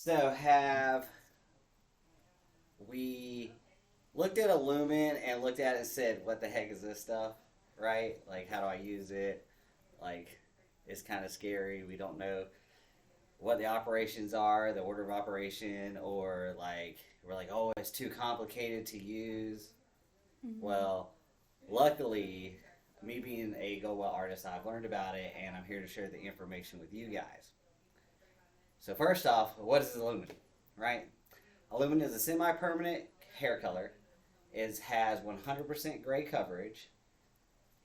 So have we looked at elumen and looked at it and said, "What the heck is this stuff?" Right? Like, how do I use it? Like, it's kind of scary. We don't know what the operations are, the order of operation, or like we're like, "Oh, it's too complicated to use." Mm-hmm. Well, luckily, me being a Go Well artist, I've learned about it, and I'm here to share the information with you guys. So first off, what is aluminum? Right? Aluminum is a semi-permanent hair color. It has 100% gray coverage.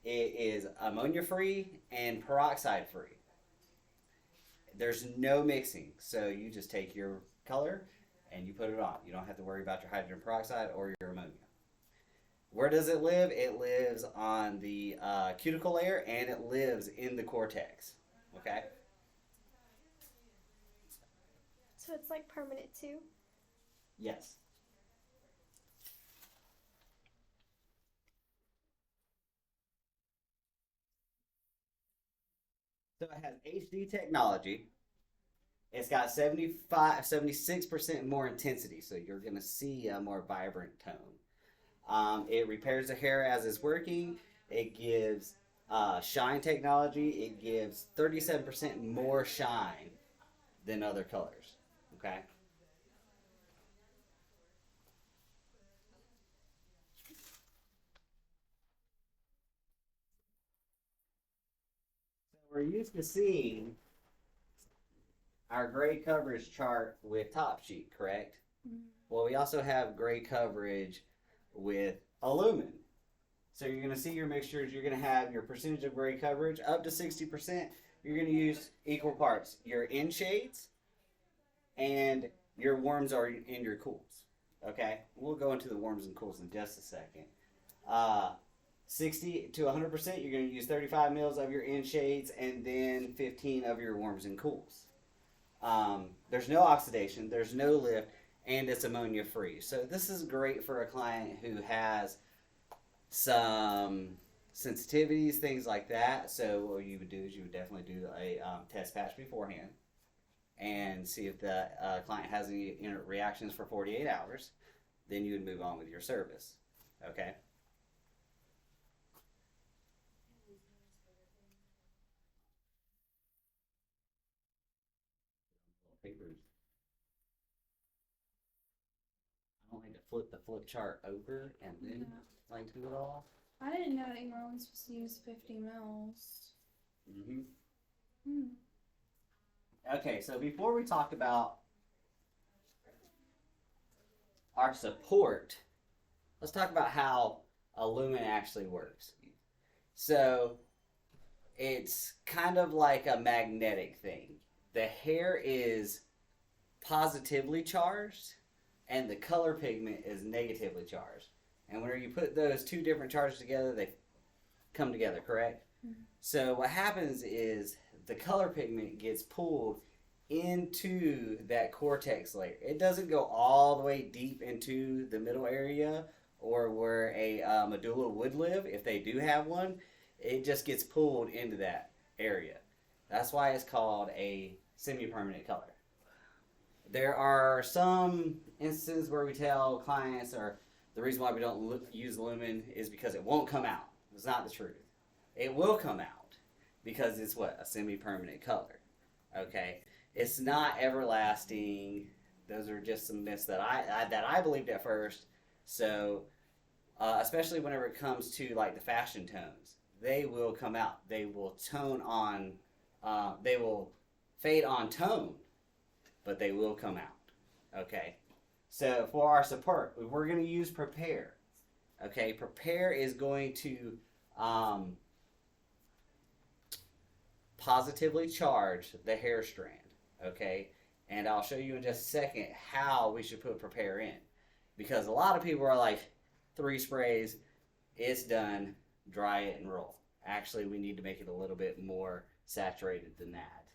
It is ammonia free and peroxide free. There's no mixing, so you just take your color and you put it on. You don't have to worry about your hydrogen peroxide or your ammonia. Where does it live? It lives on the cuticle layer and it lives in the cortex. Okay? So it's like permanent too. Yes. So it has HD technology. It's got 76% more intensity, so you're going to see a more vibrant tone. It repairs the hair as it's working. It gives shine technology. It gives 37% more shine than other colors. Okay? So we're used to seeing our gray coverage chart with top sheet, correct? Mm-hmm. Well, we also have gray coverage with alumen. So you're going to see your mixtures. You're going to have your percentage of gray coverage up to 60%. You're going to use equal parts your in shades and your warms are in your cools. Okay, we'll go into the warms and cools in just a second. Uh, 60 to 100%, you're going to use 35 mils of your in shades and then 15 of your warms and cools. There's no oxidation, there's no lift, and it's ammonia free. So this is great for a client who has some sensitivities, things like that. So what you would do is you would definitely do a test patch beforehand and see if the client has any reactions for 48 hours. Then you would move on with your service. Okay. Papers. I don't like to flip the flip chart over and then Yeah. like do it all. I didn't know that you were only supposed to use 50 mils. Mm-hmm. Hmm. Okay, so before we talk about our support, let's talk about how a lumen actually works. So it's kind of like a magnetic thing. The hair is positively charged and the color pigment is negatively charged. And whenever you put those two different charges together, they come together, correct? Mm-hmm. So what happens is the color pigment gets pulled into that cortex layer. It doesn't go all the way deep into the middle area or where a medulla would live if they do have one. It just gets pulled into that area. That's why it's called a semi-permanent color. There are some instances where we tell clients, or the reason why we don't use lumen is because it won't come out. It's not the truth. It will come out because it's what? A semi-permanent color. Okay? It's not everlasting. Those are just some myths that I believed at first. So, especially whenever it comes to like the fashion tones, they will come out. They will tone on. They will fade on tone, but they will come out. Okay. So for our support, we're going to use prepare. Okay, prepare is going to um, positively charge the hair strand. Okay, and I'll show you in just a second how we should put prepare in, because a lot of people are like, 3 sprays, it's done, dry it and roll. Actually, we need to make it a little bit more saturated than that.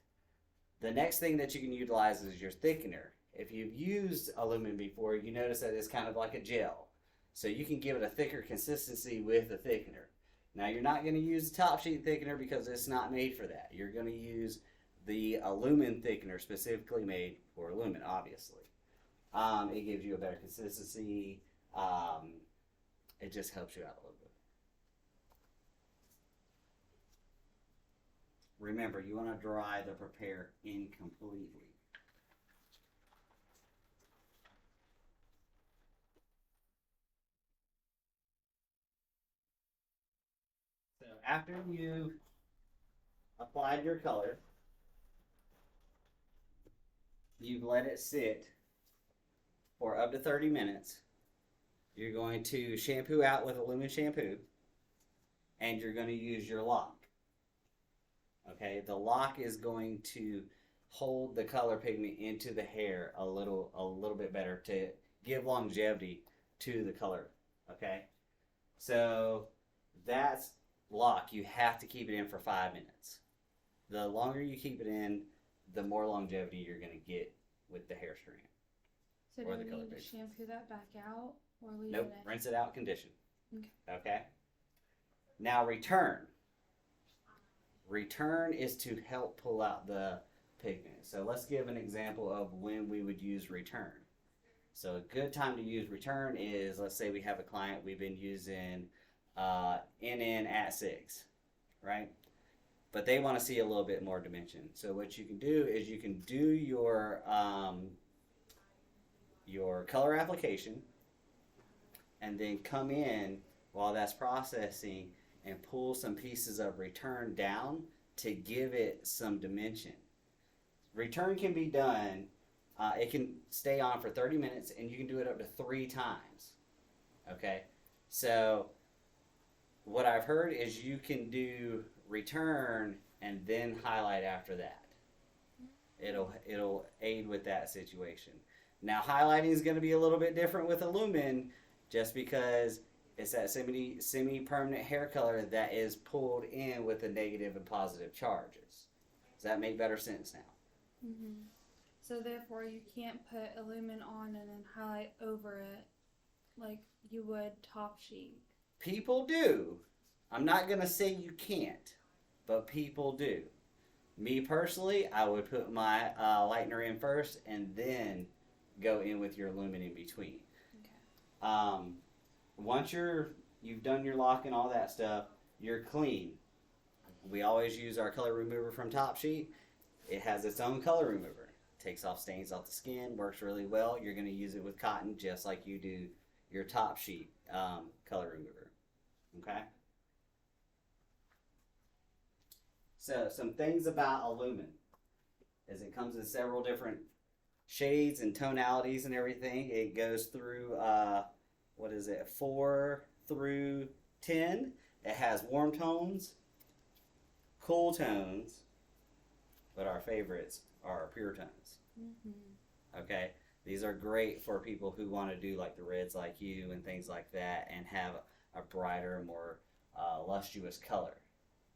The next thing that you can utilize is your thickener. If you've used aluminum before, you notice that it's kind of like a gel. So you can give it a thicker consistency with the thickener. Now you're not going to use the top sheet thickener because it's not made for that. You're going to use the elumen thickener specifically made for elumen, obviously. It gives you a better consistency. It just helps you out a little bit. Remember, you want to dry the prepare in completely. So after you've applied your color, you've let it sit for up to 30 minutes. You're going to shampoo out with elumen shampoo, and you're going to use your lock. Okay, the lock is going to hold the color pigment into the hair a little bit better to give longevity to the color. Okay, so that's lock. You have to keep it in for 5 minutes. The longer you keep it in, the more longevity you're going to get with the hair strand. So do we need to shampoo that back out or leave Nope, it in? rinse it out, condition. Okay. Okay. Now return. Return is to help pull out the pigment. So let's give an example of when we would use return. So a good time to use return is, let's say we have a client we've been using NN at 6, right? But they want to see a little bit more dimension. So what you can do is you can do your color application and then come in while that's processing and pull some pieces of return down to give it some dimension. Return can be done, it can stay on for 30 minutes and you can do it up to 3 times. Okay, so what I've heard is you can do return and then highlight after that. It'll aid with that situation. Now highlighting is going to be a little bit different with elumen just because it's that semi-permanent hair color that is pulled in with the negative and positive charges. Does that make better sense now? Mm-hmm. So therefore you can't put elumen on and then highlight over it like you would top sheet. People do. I'm not going to say you can't, but people do. Me personally, I would put my lightener in first and then go in with your lumen in between. Okay. Once you've done your lock and all that stuff, you're clean. We always use our color remover from Top Sheet. It has its own color remover. Takes off stains off the skin, works really well. You're going to use it with cotton just like you do your Top Sheet color remover. Okay? So some things about elumen is it comes in several different shades and tonalities and everything. It goes through 4 through 10. It has warm tones, cool tones, but our favorites are pure tones. Mm-hmm. Okay, these are great for people who want to do like the reds like you and things like that and have a brighter, more lustrous color.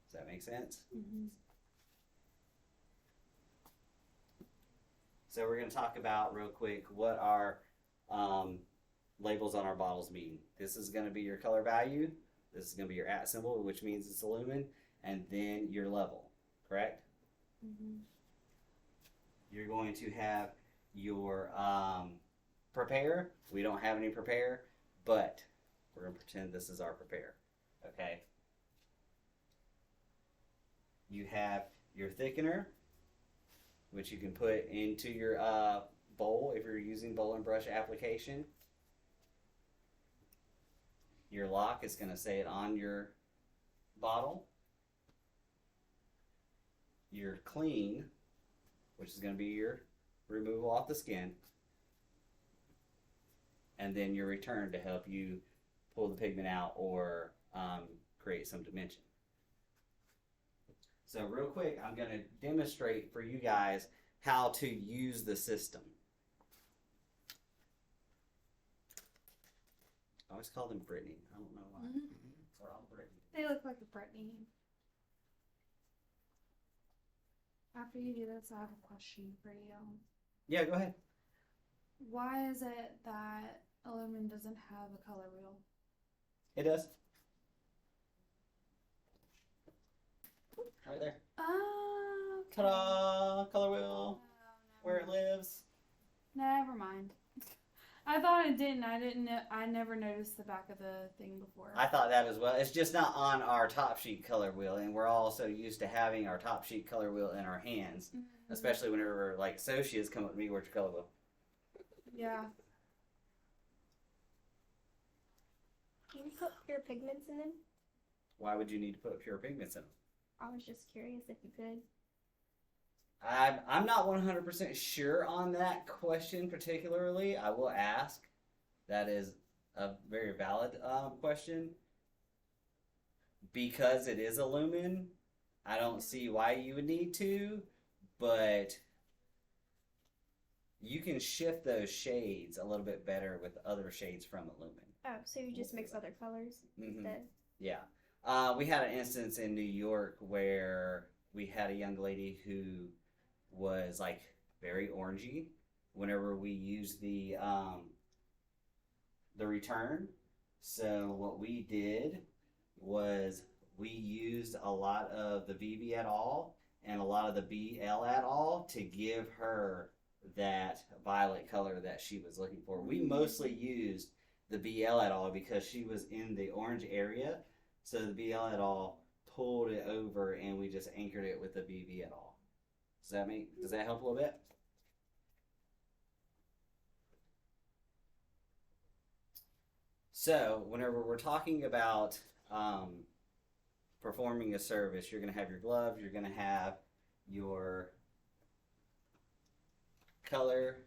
Does that make sense? Mm-hmm. So we're going to talk about real quick what our labels on our bottles mean. This is going to be your color value. This is going to be your at symbol, which means it's a lumen, and then your level, correct? Mm-hmm. You're going to have your prepare. We don't have any prepare, but we're going to pretend this is our prepare, okay? You have your thickener, which you can put into your bowl if you're using bowl and brush application. Your lock is going to say it on your bottle. Your clean, which is going to be your removal off the skin. And then your return to help you pull the pigment out or create some dimension. So real quick, I'm going to demonstrate for you guys how to use the system. I always call them Brittany. I don't know why. Mm-hmm. They're all Brittany. They look like a Brittany. After you do this, I have a question for you. Yeah, go ahead. Why is it that elumen doesn't have a color wheel? It does. Right there. Ta-da! Color wheel. Oh, Where it lives. never mind. I thought it didn't. I didn't know. I never noticed the back of the thing before. I thought that as well. It's just not on our top sheet color wheel, and we're also used to having our top sheet color wheel in our hands, especially whenever like associates come up to me, "Where's your color wheel?" Yeah. Can you put pure pigments in them? Why would you need to put pure pigments in them? I was just curious if you could. I'm not 100% sure on that question particularly. I will ask. That is a very valid question. Because it is a lumen, I don't see why you would need to, but you can shift those shades a little bit better with other shades from a lumen. Oh, so you just mix other colors instead? Yeah. We had an instance in New York where we had a young lady who was like very orangey whenever we used the return. So what we did was we used a lot of the BB et al. And a lot of the BL et al. To give her that violet color that she was looking for. We mostly used the BL et al. Because she was in the orange area. So the BL et al. Pulled it over and we just anchored it with the BB et al. Does that help a little bit? So whenever we're talking about performing a service, you're going to have your gloves, you're going to have your color,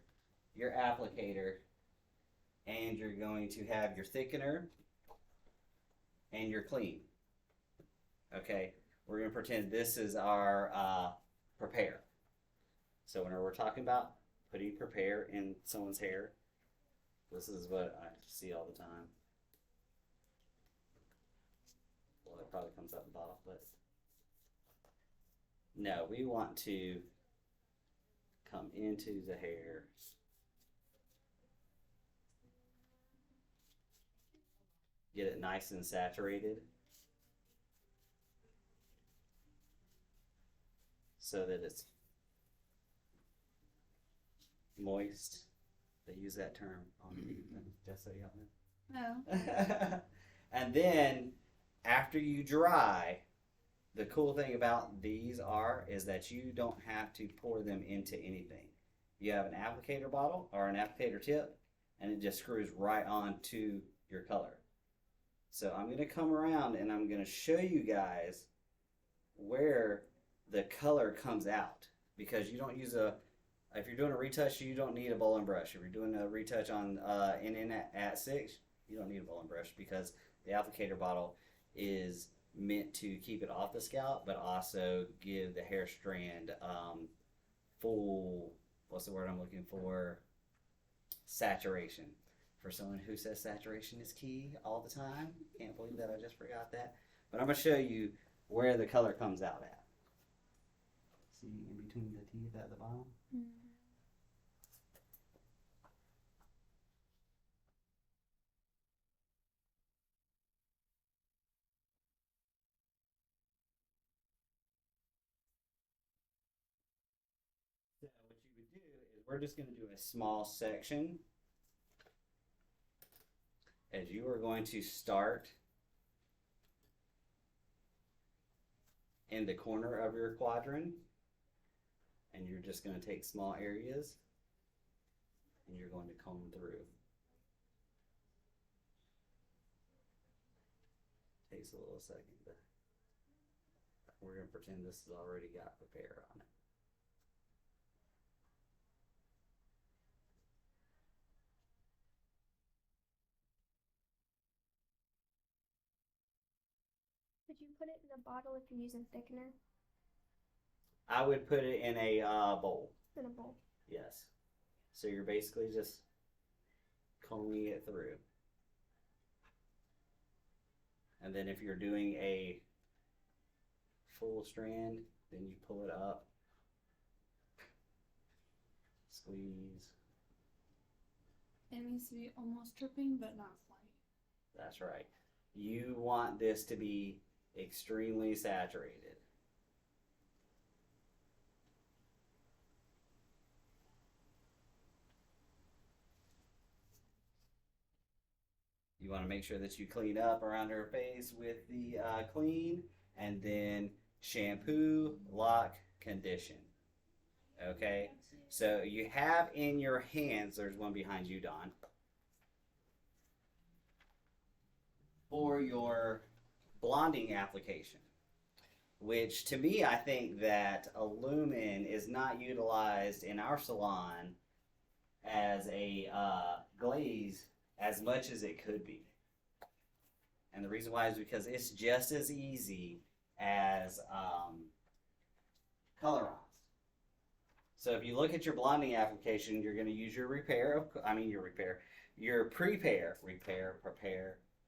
your applicator, and you're going to have your thickener and your clean. Okay, we're going to pretend this is our prepare. So whenever we're talking about putting prepare in someone's hair, this is what I see all the time. Well, it probably comes up the bottom, but no, we want to come into the hair. Get it nice and saturated so that it's moist. They use that term on just so y'all know. No. And then after you dry, the cool thing about these is that you don't have to pour them into anything. You have an applicator bottle or an applicator tip, and it just screws right on to your color. So I'm going to come around and I'm going to show you guys where the color comes out, because you don't use if you're doing a retouch, you don't need a bowling brush. If you're doing a retouch on in at 6, you don't need a bowling brush, because the applicator bottle is meant to keep it off the scalp, but also give the hair strand full, what's the word I'm looking for? Saturation. For someone who says saturation is key all the time. Can't believe that I just forgot that. But I'm going to show you where the color comes out at. See in between the teeth at the bottom? Mm. So what you would do is we're just going to do a small section, as you are going to start in the corner of your quadrant, and you're just going to take small areas and you're going to comb through. Takes a little second, but we're going to pretend this has already got prepare on it. Could you put it in a bottle if you're using thickener? I would put it in a bowl. In a bowl. Yes. So you're basically just combing it through. And then if you're doing a full strand, then you pull it up, squeeze. It needs to be almost dripping, but not quite. That's right. You want this to be extremely saturated. You want to make sure that you clean up around her face with the clean, and then shampoo, lock, condition. Okay? So you have in your hands, there's one behind you, Don, for your blonding application. Which to me, I think that elumen is not utilized in our salon as a glaze as much as it could be. And the reason why is because it's just as easy as colorized. So if you look at your blonding application, you're going to use your prepare,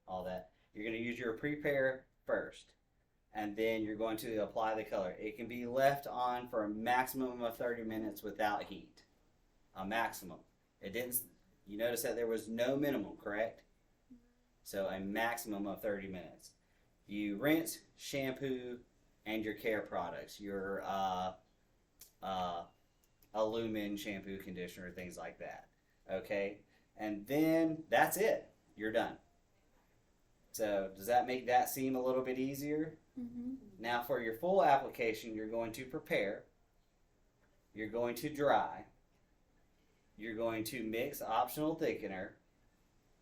all that. You're going to use your prepare first. And then you're going to apply the color. It can be left on for a maximum of 30 minutes without heat. A maximum. It didn't. You notice that there was no minimum, correct? So a maximum of 30 minutes. You rinse, shampoo, and your care products. Your elumen shampoo, conditioner, things like that. Okay? And then that's it. You're done. So does that make that seem a little bit easier? Mm-hmm. Now for your full application, you're going to prepare, you're going to dry, you're going to mix optional thickener,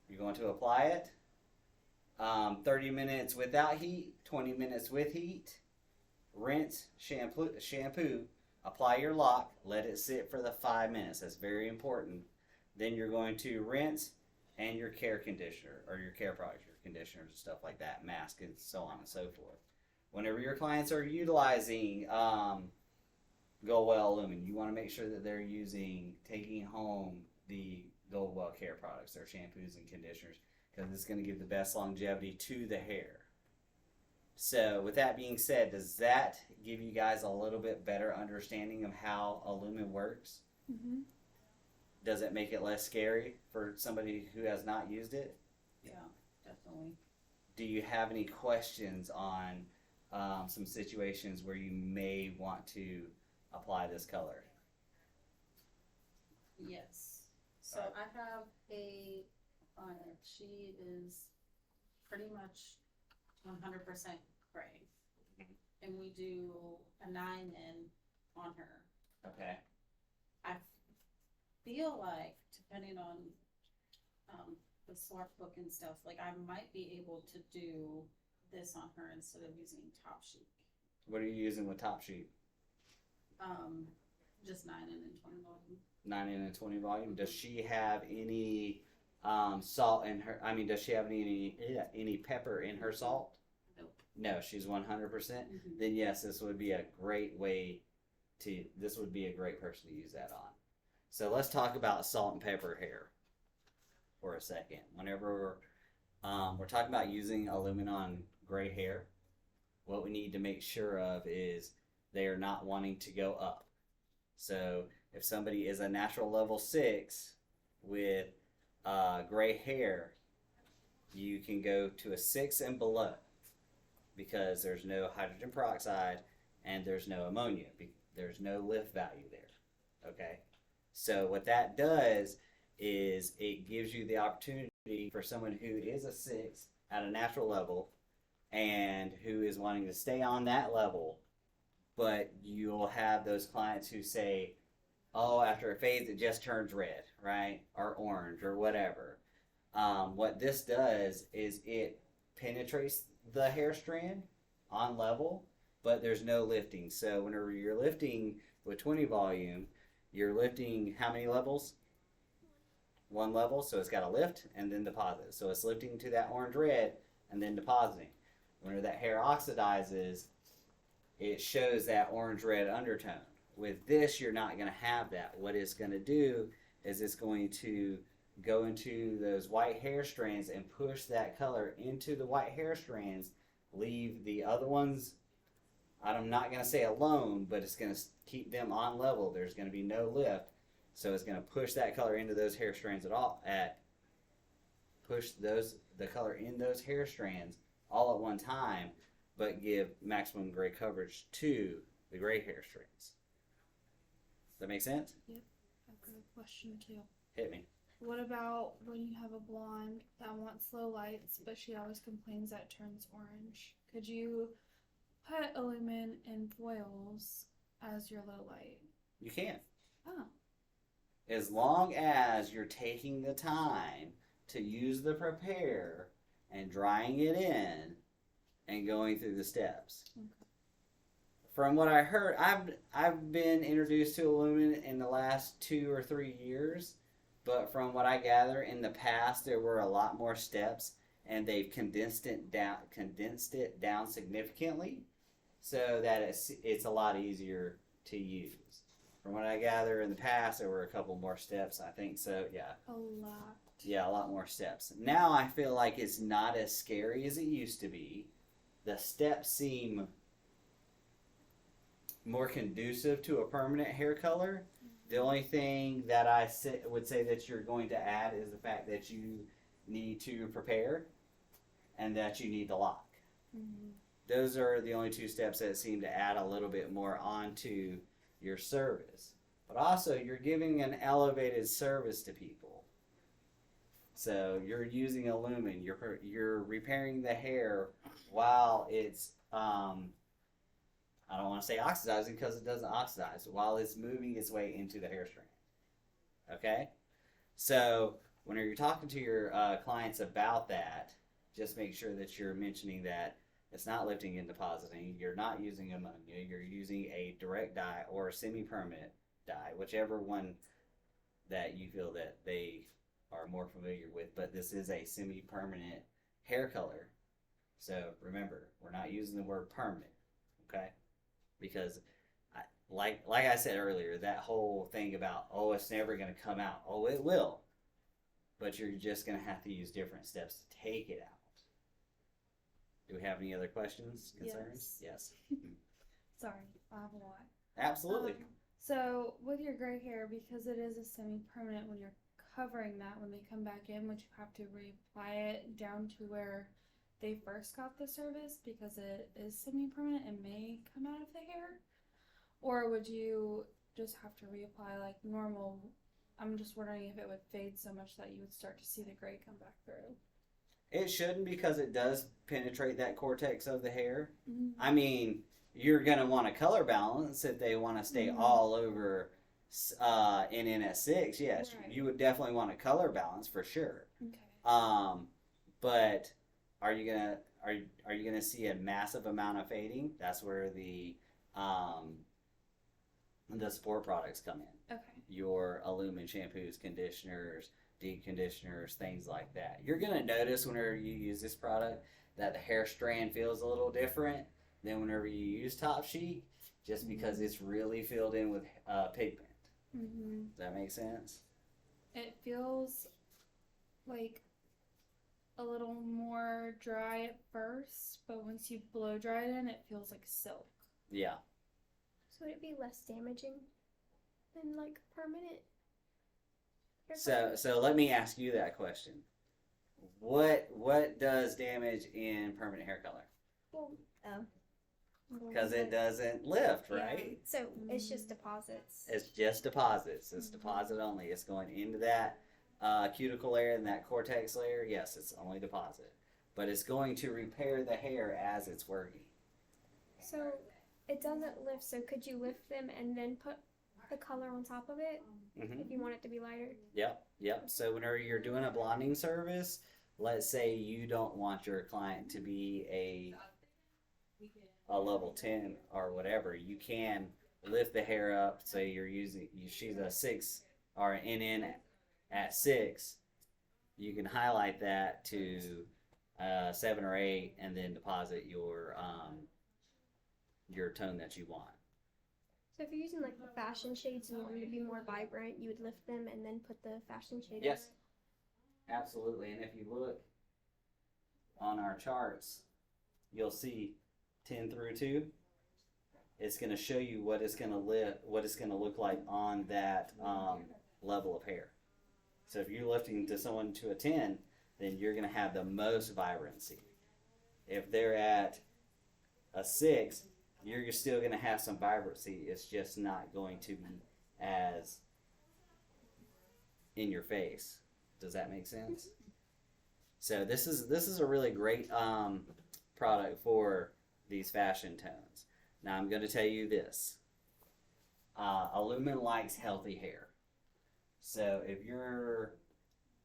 you're going to apply it, 30 minutes without heat, 20 minutes with heat, rinse, shampoo, apply your lock, let it sit for the 5 minutes, that's very important. Then you're going to rinse and your care conditioner, or your care products, your conditioners and stuff like that, mask and so on and so forth. Whenever your clients are utilizing Goldwell Lumen, you want to make sure that they're taking home the Goldwell care products, their shampoos and conditioners, because it's going to give the best longevity to the hair. So with that being said, does that give you guys a little bit better understanding of how elumen works? Mm-hmm. Does it make it less scary for somebody who has not used it? Yeah, definitely. Do you have any questions on some situations where you may want to apply this color? Yes. So Alright. I have a client. She is pretty much 100% gray. And we do a 9-in on her. Okay. I feel like, depending on the swap book and stuff, like I might be able to do this on her instead of using Top Sheet. What are you using with Top Sheet? Just 9-in and 20 volume. 9-in and 20 volume. Does she have any salt in her? I mean, does she have any pepper in her salt? Nope. No, she's 100%. Mm-hmm. Then yes, this would be a great person to use that on. So let's talk about salt and pepper hair for a second. Whenever we're talking about using elumen on gray hair, what we need to make sure of is they are not wanting to go up. So if somebody is a natural level 6 with gray hair, you can go to a 6 and below because there's no hydrogen peroxide and there's no ammonia. There's no lift value there. Okay? So what that does is it gives you the opportunity for someone who is a 6 at a natural level and who is wanting to stay on that level, but you'll have those clients who say, oh, after it fades, it just turns red, right? Or orange or whatever. What this does is it penetrates the hair strand on level, but there's no lifting. So whenever you're lifting with 20 volume, you're lifting how many levels? 1 level, so it's got to lift and then deposit. So it's lifting to that orange red and then depositing. Whenever that hair oxidizes, it shows that orange red undertone. With this, you're not going to have that. What it's going to do is it's going to go into those white hair strands and push that color into the white hair strands, leave the other ones, I'm not going to say alone, but it's going to keep them on level. There's going to be no lift. So it's going to push that color into those hair strands push the color in those hair strands all at one time, but give maximum gray coverage to the gray hair strands. Does that make sense? Yep. I've got a question too. Hit me. what about when you have a blonde that wants low lights, but she always complains that it turns orange? Could you put elumen in foils as your low light? You can. Oh. As long as you're taking the time to use the prepare and drying it in and going through the steps. Okay. From what I heard, I've been introduced to elumen in the last 2 or 3 years, but from what I gather, in the past there were a lot more steps, and they've condensed it down significantly, so that it's a lot easier to use. From what I gather, in the past there were a couple more steps. I think so. Yeah. A lot. Yeah, a lot more steps. Now I feel like it's not as scary as it used to be. The steps seem more conducive to a permanent hair color. The only thing that I would say that you're going to add is the fact that you need to prepare and that you need to lock. Mm-hmm. Those are the only 2 steps that seem to add a little bit more onto your service. But also, you're giving an elevated service to people. So you're using elumen. You're repairing the hair while it's I don't want to say oxidizing because it doesn't oxidize, while it's moving its way into the hair strand. Okay? So whenever you're talking to your clients about that, just make sure that you're mentioning that it's not lifting and depositing. You're not using ammonia. You're using a direct dye or a semi-permanent dye, whichever one that you feel that they are more familiar with. But this is a semi-permanent hair color. So remember, we're not using the word permanent, okay? Because like I said earlier, that whole thing about, oh, it's never going to come out. Oh, it will. But you're just going to have to use different steps to take it out. Do we have any other questions, concerns? Yes. Sorry, I have a lot. Absolutely. So with your gray hair, because it is a semi-permanent, when you're covering that, when they come back in, would you have to reapply it down to where they first got the service, because it is semi-permanent and may come out of the hair? Or would you just have to reapply like normal? I'm just wondering if it would fade so much that you would start to see the gray come back through. It shouldn't, because it does penetrate that cortex of the hair. Mm-hmm. I mean, you're going to want a color balance if they want to stay all over in at 6. Yes, right. You would definitely want a color balance for sure. Okay. But are you gonna see a massive amount of fading? That's where the support products come in. Okay. Your elumen shampoos, conditioners, deep conditioners, things like that. You're gonna notice whenever you use this product that the hair strand feels a little different than whenever you use Top Sheet, just because it's really filled in with pigment. Mm-hmm. Does that make sense? It feels like a little more dry at first, but once you blow dry it in, it feels like silk. Yeah. So would it be less damaging than like permanent? So let me ask you that question. What does damage in permanent hair color? Well, Because it doesn't lift, right? Yeah. So it's just deposits. It's just deposits. It's deposit only. It's going into that cuticle layer and that cortex layer. Yes, it's only deposit. But it's going to repair the hair as it's working. So it doesn't lift. So could you lift them and then put the color on top of it if you want it to be lighter? Yep. So whenever you're doing a blonding service, let's say you don't want your client to be a level 10 or whatever, you can lift the hair up. Say she's a 6 or an NN at 6, you can highlight that to 7 or 8 and then deposit your tone that you want. So if you're using like the fashion shades and want them to be more vibrant, you would lift them and then put the fashion shade Yes. over it? Absolutely. And if you look on our charts, you'll see 10 through 2. It's going to show you what it's going to look like on that level of hair. So if you're lifting to someone to a 10, then you're going to have the most vibrancy. If they're at a 6, you're still going to have some vibrancy. It's just not going to be as in your face. Does that make sense? So this is a really great product for these fashion tones. Now I'm going to tell you this. Elumen likes healthy hair. So if you're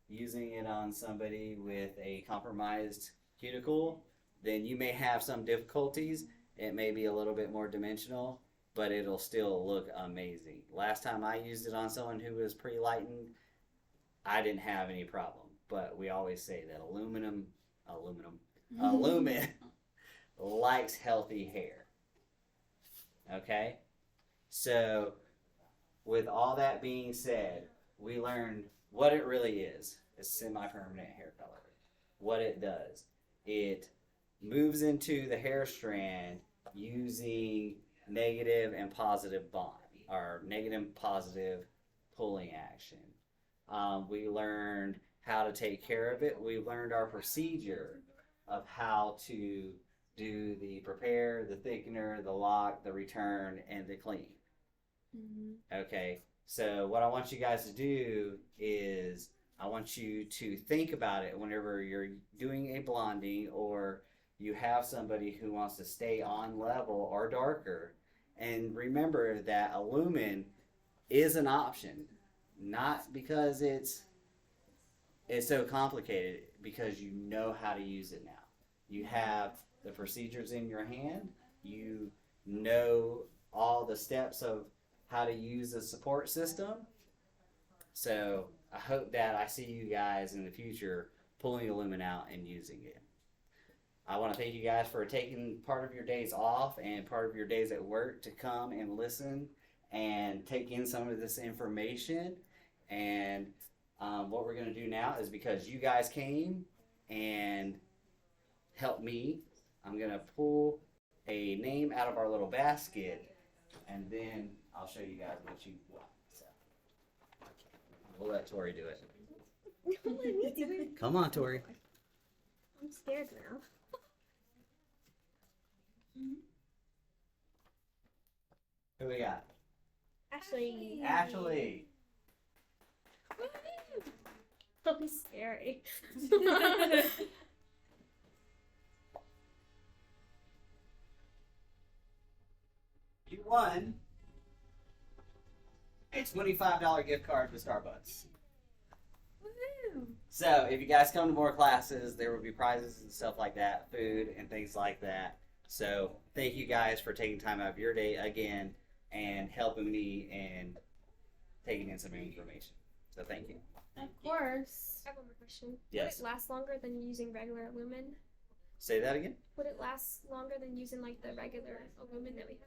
using it on somebody with a compromised cuticle, then you may have some difficulties. It may be a little bit more dimensional, but it'll still look amazing. Last time I used it on someone who was pre-lightened, I didn't have any problem. But we always say that alumen likes healthy hair. Okay? So, with all that being said, we learned what it really is. It's semi-permanent hair color. What it does. It moves into the hair strand using negative and positive bond, or negative and positive pulling action. We learned how to take care of it. We learned our procedure of how to do the prepare, the thickener, the lock, the return, and the clean. Mm-hmm. Okay, so what I want you guys to do is I want you to think about it whenever you're doing a blonding or you have somebody who wants to stay on level or darker. And remember that elumen is an option, not because it's so complicated, because you know how to use it now. You have the procedures in your hand. You know all the steps of how to use the support system. So I hope that I see you guys in the future pulling elumen out and using it. I want to thank you guys for taking part of your days off and part of your days at work to come and listen and take in some of this information. And what we're going to do now is, because you guys came and helped me, I'm going to pull a name out of our little basket, and then I'll show you guys what you want. So, we'll let Tori do it. Let me do it. Come on, Tori. I'm scared now. Who we got? Ashley. Ashley. That'll be scary. You won a $25 gift card to Starbucks. Woohoo! So, if you guys come to more classes, there will be prizes and stuff like that, food and things like that. So, thank you guys for taking time out of your day again and helping me and taking in some information. So, thank you. Of course. I have one more question. Yes. Would it last longer than using regular alumen? Say that again? Would it last longer than using like the regular alumen that we have?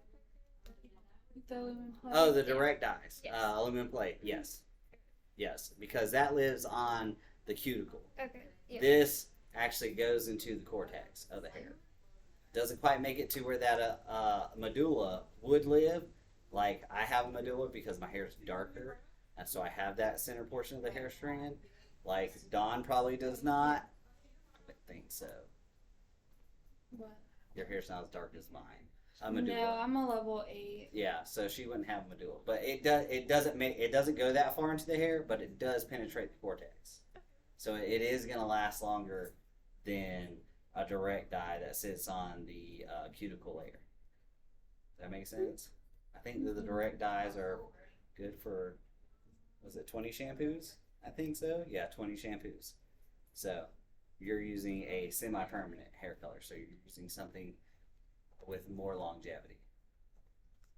The aluminum plate. Oh, the direct dyes. Yes. Aluminum plate, yes. Yes, because that lives on the cuticle. Okay. Yeah. This actually goes into the cortex of the hair. Doesn't quite make it to where that medulla would live. Like, I have a medulla because my hair is darker, and so I have that center portion of the hair strand. Like, Dawn probably does not. I think so. What? Your hair's not as dark as mine. A No, medulla. I'm a level 8. Yeah, so she wouldn't have a medulla, but it doesn't go that far into the hair, but it does penetrate the cortex. So it is gonna last longer than a direct dye that sits on the cuticle layer. Does that make sense? I think that the direct dyes are good for, was it 20 shampoos? I think so. Yeah, 20 shampoos. So you're using a semi-permanent hair color, so you're using something with more longevity.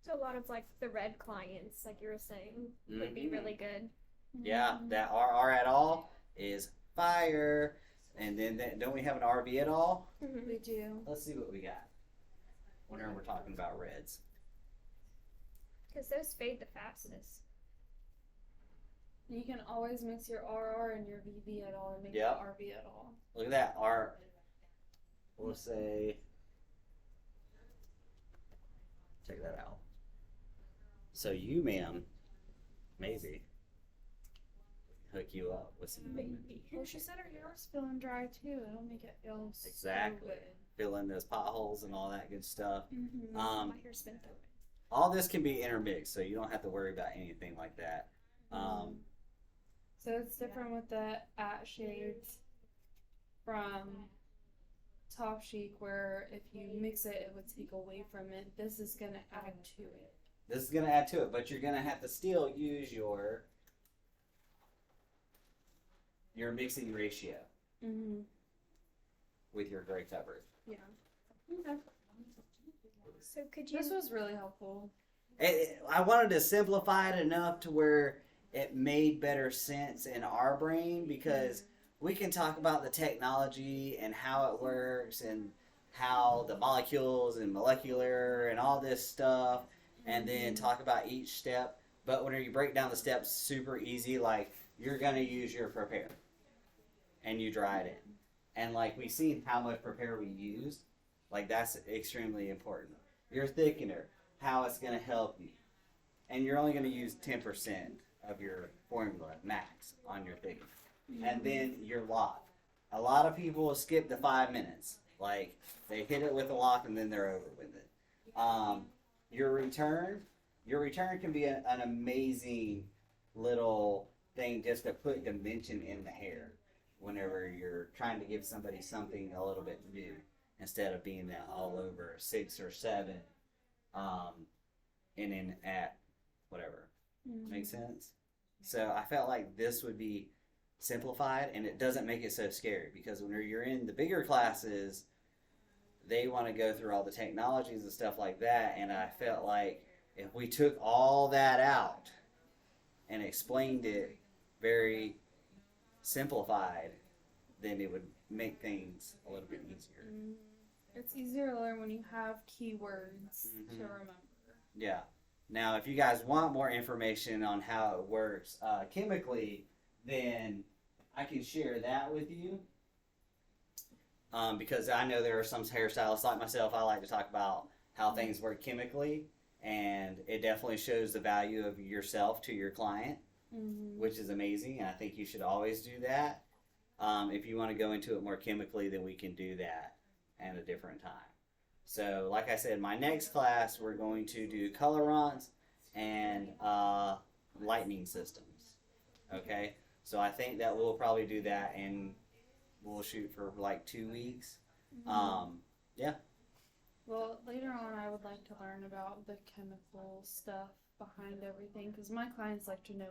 So a lot of like the red clients, like you were saying, would be really good. Yeah, that RR at all is fire. And then don't we have an RV at all? Mm-hmm. We do. Let's see what we got. Whenever we're talking about reds. Because those fade the fastest. You can always mix your RR and your VB at all and make Yep. it RV at all. Look at that. We'll say, check that out. So you, ma'am, maybe hook you up with some maybe. Well, she said her hair was feeling dry too. It'll make it feel Exactly. so good. Fill in those potholes and all that good stuff. Mm-hmm. My hair's been through it. All this can be intermixed, so you don't have to worry about anything like that. So it's different with the at shades from Top Chic, where if you mix it, it would take away from it. This is gonna add to it. This is going to add to it, but you're going to have to still use your mixing ratio Mm-hmm. with your gray coverage. Yeah. Okay. So could you? This was really helpful. I wanted to simplify it enough to where it made better sense in our brain, because we can talk about the technology and how it works and how the molecules and molecular and all this stuff, and then talk about each step. But when you break down the steps super easy, like you're going to use your prepare and you dry it in. And like we've seen how much prepare we used, like that's extremely important. Your thickener, how it's going to help you. And you're only going to use 10% of your formula max on your thickener. And then your lock. A lot of people skip the 5 minutes. Like they hit it with a lock and then they're over with it. Your return can be an amazing little thing just to put dimension in the hair whenever you're trying to give somebody something a little bit new, instead of being that all over 6 or 7 and then at whatever. Make sense? So I felt like this would be simplified, and it doesn't make it so scary, because when you're in the bigger classes, they want to go through all the technologies and stuff like that, and I felt like if we took all that out and explained it very simplified, then it would make things a little bit easier. It's easier to learn when you have keywords to remember. Yeah. Now, if you guys want more information on how it works chemically, then I can share that with you. Because I know there are some hairstylists like myself, I like to talk about how things work chemically, and it definitely shows the value of yourself to your client, which is amazing, and I think you should always do that. If you want to go into it more chemically, then we can do that at a different time. So, like I said, my next class, we're going to do colorants and lightning systems. Okay? So I think that we'll probably do that, and we'll shoot for like 2 weeks. Yeah. Well, later on, I would like to learn about the chemical stuff behind everything, because my clients like to know